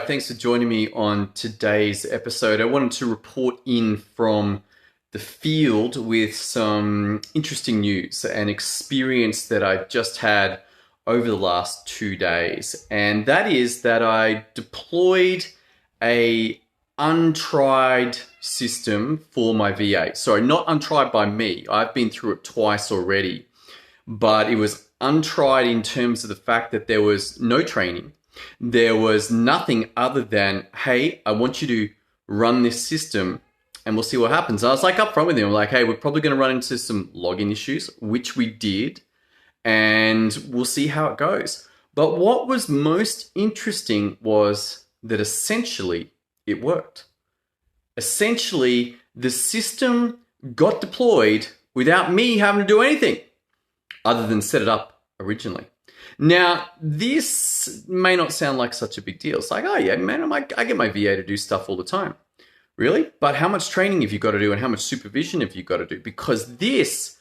Thanks for joining me on today's episode. I wanted to report in from the field with some interesting news and experience that I've just had over the last 2 days. And that is that I deployed a untried system for my VA. Sorry, not untried by me. I've been through it twice already, but it was untried in terms of the fact that there was no training. There was nothing other than, hey, I want you to run this system and we'll see what happens. I was like upfront with him, I'm like, hey, we're probably going to run into some login issues, which we did, and we'll see how it goes. But what was most interesting was that essentially it worked. Essentially, the system got deployed without me having to do anything other than set it up originally. Now, this may not sound like such a big deal. It's like, oh yeah, man, I get my VA to do stuff all the time. Really? But how much training have you got to do and how much supervision have you got to do? Because this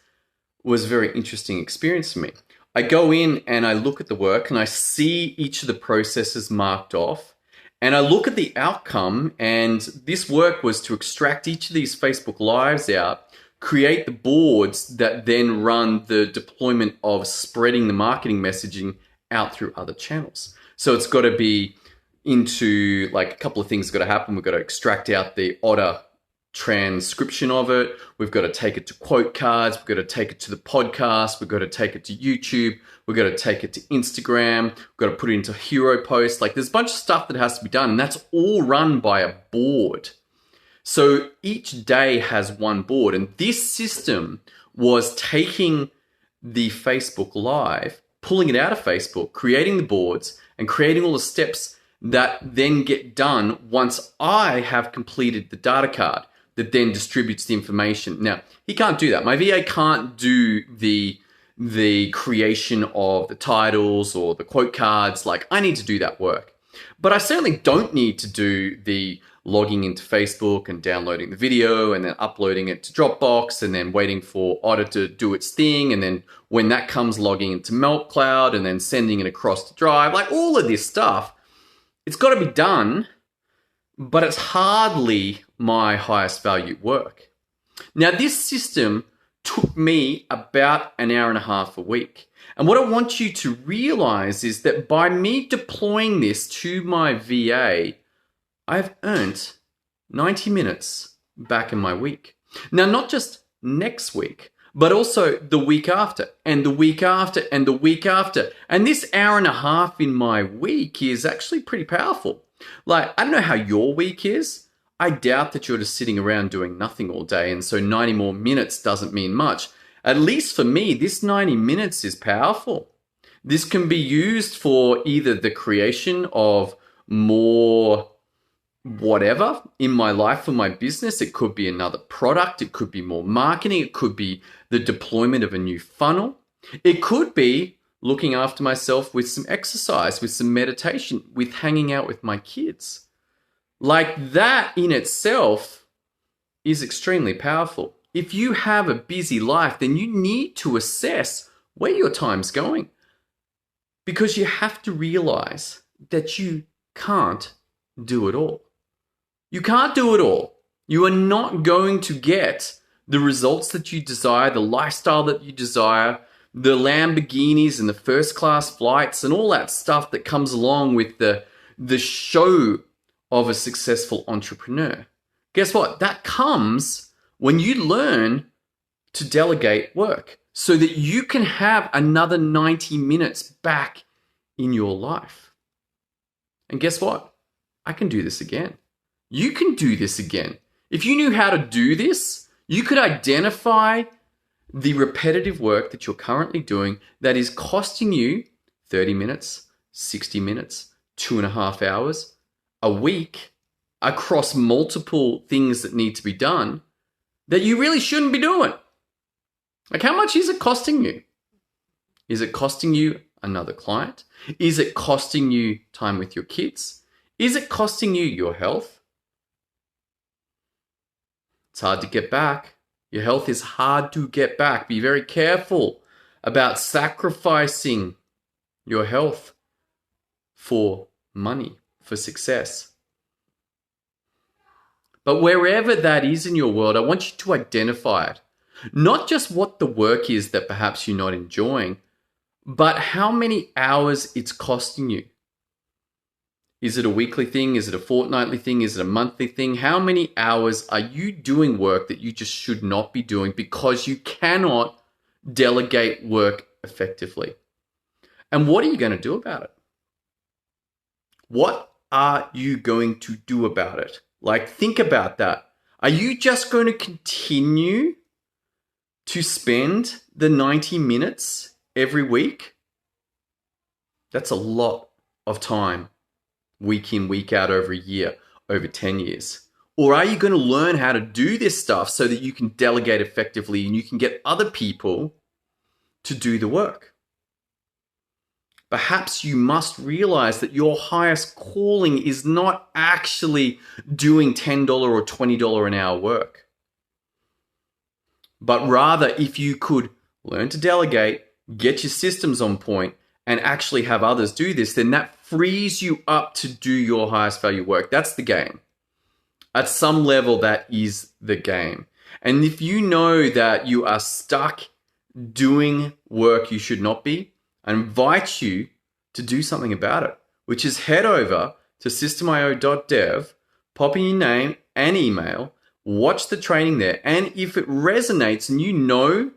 was a very interesting experience for me. I go in and I look at the work and I see each of the processes marked off and I look at the outcome, and this work was to extract each of these Facebook Lives out, create the boards that then run the deployment of spreading the marketing messaging out through other channels. So it's got to be into like a couple of things got to happen. We've got to extract out the Otter transcription of it. We've got to take it to quote cards. We've got to take it to the podcast. We've got to take it to YouTube. We've got to take it to Instagram. We've got to put it into hero posts. Like there's a bunch of stuff that has to be done, and that's all run by a board. So each day has one board, and this system was taking the Facebook Live, pulling it out of Facebook, creating the boards, and creating all the steps that then get done once I have completed the data card that then distributes the information. Now, he can't do that. My VA can't do the creation of the titles or the quote cards. Like, I need to do that work. But I certainly don't need to do the logging into Facebook and downloading the video and then uploading it to Dropbox and then waiting for Otter to do its thing. And then when that comes, logging into Melt Cloud and then sending it across to Drive. Like all of this stuff, it's got to be done, but it's hardly my highest value work. Now, this system took me about an hour and a half a week. And what I want you to realize is that by me deploying this to my VA, I've earned 90 minutes back in my week. Now, not just next week, but also the week after and the week after and the week after. And this hour and a half in my week is actually pretty powerful. Like, I don't know how your week is. I doubt that you're just sitting around doing nothing all day. And so 90 more minutes doesn't mean much. At least for me, this 90 minutes is powerful. This can be used for either the creation of more whatever in my life for my business. It could be another product. It could be more marketing. It could be the deployment of a new funnel. It could be looking after myself with some exercise, with some meditation, with hanging out with my kids. Like that in itself is extremely powerful. If you have a busy life, then you need to assess where your time's going, because you have to realize that you can't do it all. You can't do it all. You are not going to get the results that you desire, the lifestyle that you desire, the Lamborghinis and the first class flights and all that stuff that comes along with the show of a successful entrepreneur. Guess what? That comes when you learn to delegate work so that you can have another 90 minutes back in your life. And guess what? I can do this again. You can do this again. If you knew how to do this, you could identify the repetitive work that you're currently doing that is costing you 30 minutes, 60 minutes, 2.5 hours, a week across multiple things that need to be done that you really shouldn't be doing. Like, how much is it costing you? Is it costing you another client? Is it costing you time with your kids? Is it costing you your health? It's hard to get back. Your health is hard to get back. Be very careful about sacrificing your health for money, for success. But wherever that is in your world, I want you to identify it. Not just what the work is that perhaps you're not enjoying, but how many hours it's costing you. Is it a weekly thing? Is it a fortnightly thing? Is it a monthly thing? How many hours are you doing work that you just should not be doing because you cannot delegate work effectively? And what are you going to do about it? What are you going to do about it? Like, think about that. Are you just going to continue to spend the 90 minutes every week? That's a lot of time, week in, week out, over a year, over 10 years. Or are you going to learn how to do this stuff so that you can delegate effectively and you can get other people to do the work? Perhaps you must realize that your highest calling is not actually doing $10 or $20 an hour work. But rather, if you could learn to delegate, get your systems on point, and actually have others do this, then that frees you up to do your highest value work. That's the game. At some level, that is the game. And if you know that you are stuck doing work you should not be, I invite you to do something about it, which is head over to systemio.dev, pop in your name and email, watch the training there, and if it resonates and you know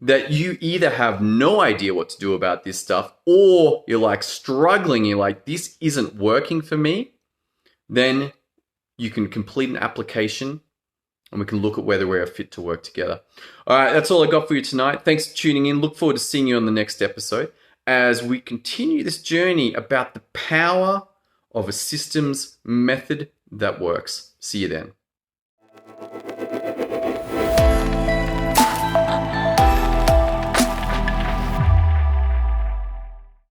that you either have no idea what to do about this stuff or you're like struggling, you're like, this isn't working for me, then you can complete an application and we can look at whether we're fit to work together. All right, that's all I got for you tonight. Thanks for tuning in. Look forward to seeing you on the next episode as we continue this journey about the power of a systems method that works. See you then.